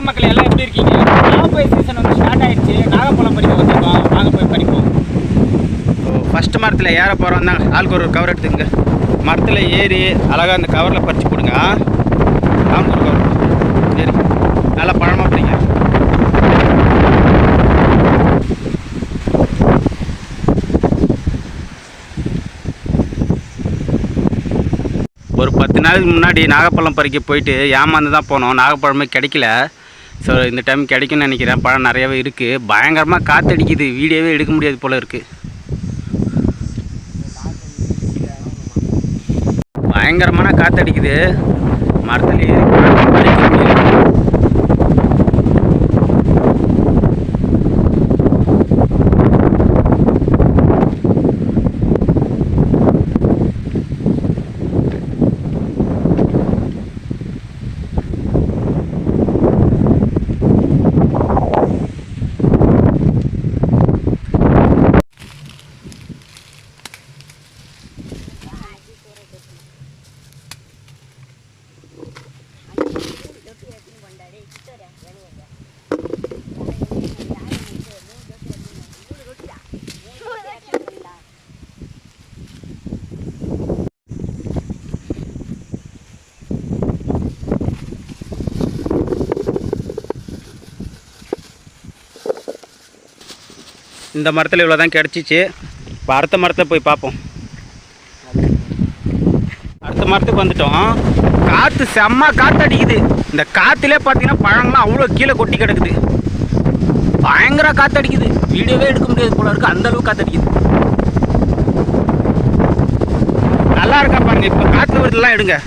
வணக்கம் மக்கள், எல்லாம் எப்படி இருக்கீங்க? நாகப்பழ சீசன் வந்து ஸ்டார்ட் ஆயிடுச்சு. நாகப்பழம் பறிக்க வந்திருக்கோம், வாங்க போய் பறிப்போம். ஃபஸ்ட்டு மரத்தில் ஏற போகிறோம் தான். ஆளுக்கு ஒரு கவர் எடுத்துங்க. மரத்தில் ஏறி அழகாக அந்த கவரில் பறித்து கொடுங்க. ஆளுக்கு ஒரு கவர் ஏறி நல்லா பழமாக பிடிங்க. ஒரு 10 நாளுக்கு முன்னாடி நாகப்பழம் பறிக்க போயிட்டு ஏமாந்து தான் போனோம். நாகப்பழமே கிடைக்கல. ஸோ இந்த டைம் கிடைக்கும்னு நினைக்கிறேன். பழம் நிறையாவே இருக்குது. பயங்கரமாக காற்றடிக்குது, வீடியோவே எடுக்க முடியாது போல் இருக்குது. பயங்கரமான காற்றடிக்குது, மரத்துலேயே பறிக்க முடியல. இந்த மரத்தில் இவ்வளோ தான் கிடச்சிச்சு. இப்போ அடுத்த மரத்தை போய் பார்ப்போம். அடுத்த மரத்துக்கு வந்துட்டோம். காற்று செம்ம காற்று அடிக்குது. இந்த காற்றுலே பார்த்தீங்கன்னா பழங்கள்லாம் அவ்வளோ கீழே கொட்டி கிடக்குது. பயங்கர காற்று அடிக்குது, வீடியோவே எடுக்க முடியாது போல இருக்குது, அந்தளவுக்கு காற்று அடிக்குது. நல்லா இருக்கா பாருங்க. இப்போ காற்று வருதுலாம் எடுங்க.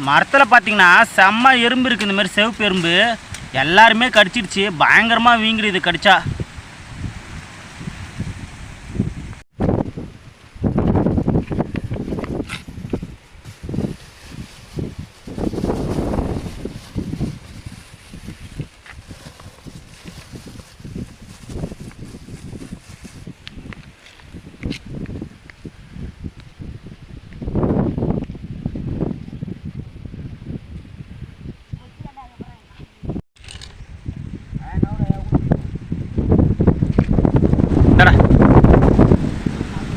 மரத்தில் பார்த்தீங்கன்னா செம்ம எறும்பு இருக்குது. இந்த மாதிரி சிவப்பு எறும்பு எல்லாருமே கடிச்சிடுச்சு. பயங்கரமாக வீங்கிடுது இது கடிச்சா.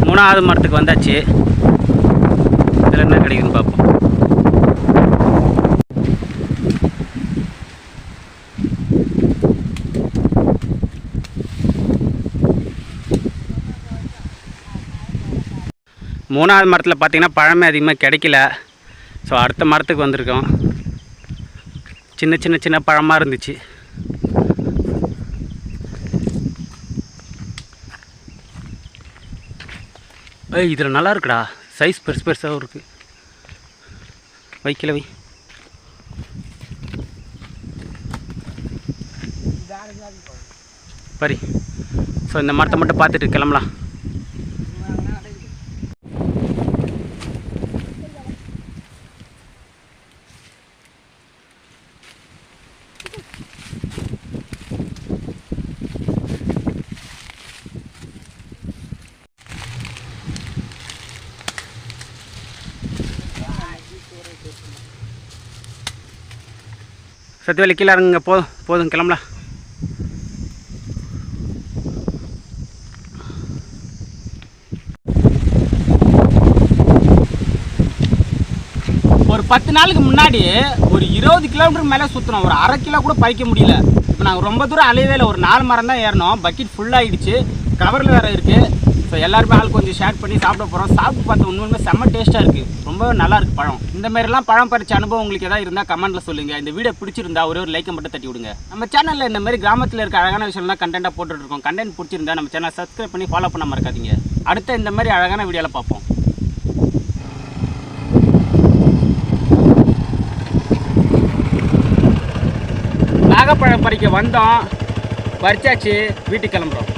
மூணாவது மரத்துக்கு வந்தாச்சு. இதில் என்ன கிடைக்குதுன்னு பார்ப்போம். மூணாவது மரத்தில் பார்த்திங்கன்னா பழமே அதிகமாக கிடைக்கல. ஸோ அடுத்த மரத்துக்கு வந்திருக்கோம். சின்ன சின்ன சின்ன பழமாக இருந்துச்சு. இதில் நல்லா இருக்குடா, சைஸ் பெருசு பெருசாகவும் இருக்குது. வைக்கல வை. பரி. ஸோ இந்த மரத்தை மட்டும் பார்த்துட்டு கிளம்பலாம். சத்தியவேலி கீழே இறங்குங்க. போதும் கிளம்பலாம். ஒரு ஒரு 10 நாளுக்கு முன்னாடி ஒரு 20 கிலோமீட்டருக்கு மேலே சுற்றினோம். ஒரு 1/2 கிலோ கூட பறிக்க முடியல. இப்போ நாங்கள் ரொம்ப தூரம் அலையவே இல்லை. ஒரு 4 மரம் தான் ஏறினோம். பக்கெட் ஃபுல்லாகிடுச்சு. கவரில் வேறு இருக்குது. ஸோ எல்லாருமே ஆள் கொஞ்சம் ஷேர் பண்ணி சாப்பிட போகிறோம். சாப்பிட்டு பார்த்து உண்மையுமே செம்ம டேஸ்ட்டாக இருக்குது. ரொம்ப நல்லா இருக்குது பழம். இந்த மாதிரிலாம் பழம் பறிச்ச அனுபவம் உங்களுக்கு எதாவது இருந்தால் கமெண்ட்டில் சொல்லுங்கள். இந்த வீடியோ பிடிச்சிருந்தா ஒரே ஒரு லைக்கை மட்டும் தட்டி விடுங்க. நம்ம சேனலில் இந்த மாதிரி கிராமத்தில் இருக்க அழகான விஷயம்லாம் கண்டென்ட்டாக போட்டுட்ருக்கோம். கண்டென்ட் பிடிச்சிருந்தா நம்ம சேனலை சப்ஸ்கிரைப் பண்ணி ஃபாலோ பண்ண மறக்காதீங்க. அடுத்த இந்த மாதிரி அழகான வீடியோவில் பார்ப்போம். நாகப்பழம் பறிக்க வந்தோம், பறிச்சாச்சு, வீட்டுக்கு கிளம்புறோம்.